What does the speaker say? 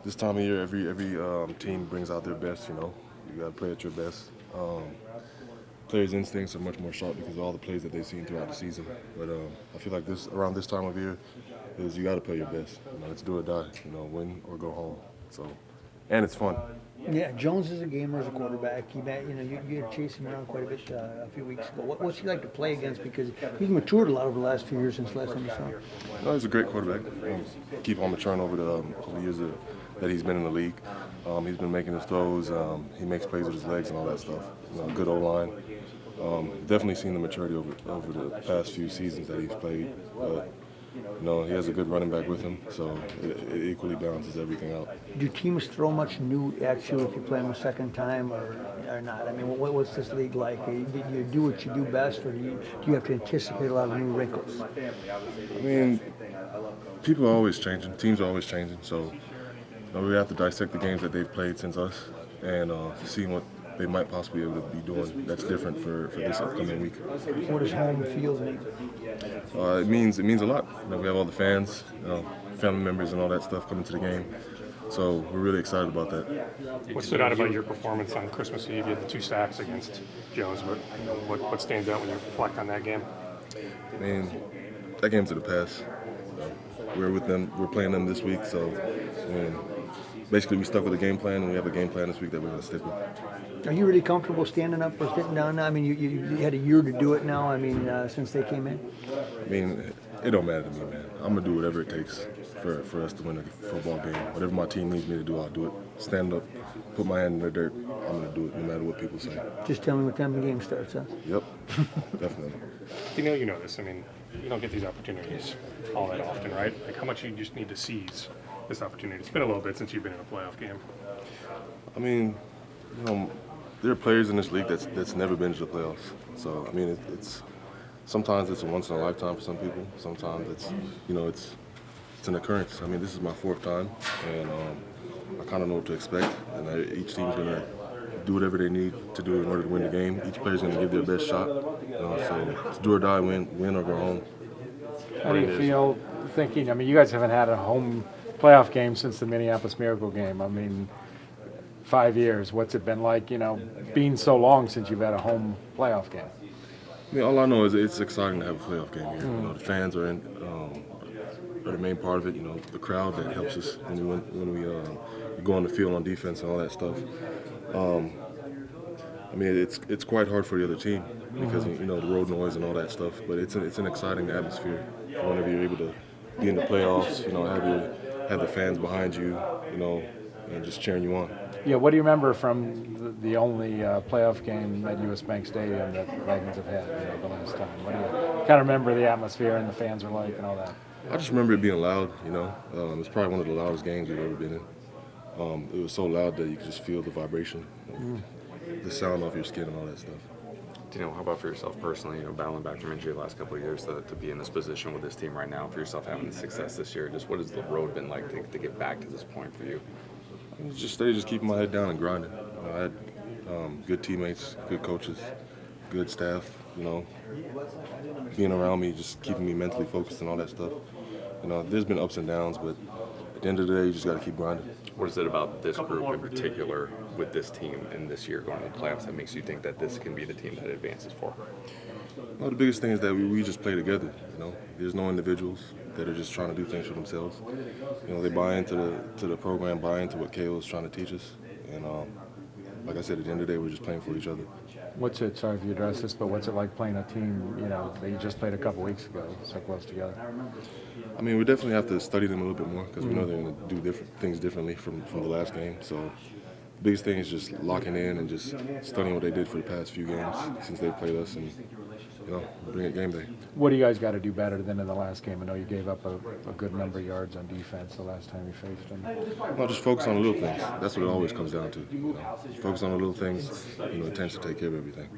this time of year, every team brings out their best. You got to play at your best. Players' instincts are much more sharp because of all the plays that they've seen throughout the season. But I feel like around this time of year is you got to play your best. It's do or die. Win or go home. So, and it's fun. Yeah, Jones is a gamer as a quarterback. You chased him around quite a bit a few weeks ago. What's he like to play against? Because he's matured a lot over the last few years since the last time you saw him. No, he's a great quarterback. Keep on maturing over the years that he's been in the league. He's been making his throws. He makes plays with his legs and all that stuff. Good O-line. Definitely seen the maturity over the past few seasons that he's played. But, he has a good running back with him, so it equally balances everything out. Do teams throw much new at you if you play him a second time or not? I mean, what's this league like? Do you do what you do best, or do you have to anticipate a lot of new wrinkles? I mean, people are always changing. Teams are always changing. So we have to dissect the games that they've played since us and see what they might possibly be able to be doing that's different for this upcoming week. What does home field mean? It means a lot. We have all the fans, family members, and all that stuff coming to the game. So we're really excited about that. What stood out about your performance on Christmas Eve? You had the 2 sacks against Jones, but what stands out when you reflect on that game? I mean, that game's in the past. We're with them. We're playing them this week. So, basically, we stuck with the game plan, and we have a game plan this week that we're going to stick with. Are you really comfortable standing up or sitting down now? I mean, you had a year to do it now. I mean, since they came in. I mean, it don't matter to me, man. I'm gonna do whatever it takes for us to win a football game. Whatever my team needs me to do, I'll do it. Stand up, put my hand in the dirt. I'm gonna do it, no matter what people say. Just tell me what time the game starts, huh? Yep, definitely. You know this. I mean, you don't get these opportunities all that often, right? Like, how much you just need to seize this opportunity? It's been a little bit since you've been in a playoff game. I mean, there are players in this league that's never been to the playoffs. So I mean, sometimes it's a once in a lifetime for some people. Sometimes it's an occurrence. I mean, this is my 4th time, and I kind of know what to expect. And each team's gonna do whatever they need to do in order to win the game. Each player's gonna give their best shot. So it's do or die, win or go home. How do you feel thinking? I mean, you guys haven't had a home playoff game since the Minneapolis Miracle game. I mean, 5 years. What's it been like, being so long since you've had a home playoff game? I mean, all I know is it's exciting to have a playoff game here. The fans are the main part of it. The crowd that helps us when we go on the field on defense and all that stuff. I mean, it's quite hard for the other team because the road noise and all that stuff. But it's an exciting atmosphere whenever you're able to be in the playoffs. Have the fans behind you. And just cheering you on. Yeah, what do you remember from the only playoff game at U.S. Bank Stadium that the Vikings have had the last time? What do you kind of remember the atmosphere and the fans are like and all that? I just remember it being loud, it's probably one of the loudest games we've ever been in. It was so loud that you could just feel the vibration, the sound off your skin and all that stuff. How about for yourself personally, battling back from injury the last couple of years to be in this position with this team right now, for yourself having the success this year, just what has the road been like to get back to this point for you? Just keeping my head down and grinding. I had good teammates, good coaches, good staff, being around me, just keeping me mentally focused and all that stuff. There's been ups and downs, but at the end of the day, you just got to keep grinding. What is it about this group in particular with this team and this year going to the playoffs that makes you think that this can be the team that advances for? Well, the biggest thing is that we just play together. There's no individuals that are just trying to do things for themselves. They buy into the program, buy into what KO is trying to teach us, and like I said, at the end of the day, we're just playing for each other. Sorry if you address this, but what's it like playing a team, that you just played a couple weeks ago, so close together? I mean, we definitely have to study them a little bit more because we know they're going to do different things differently from the last game. So the biggest thing is just locking in and just studying what they did for the past few games since they've played us and, bring it game day. What do you guys got to do better than in the last game? I know you gave up a good number of yards on defense the last time you faced them. No, just focus on the little things. That's what it always comes down to. Focus on the little things, it tends to take care of everything.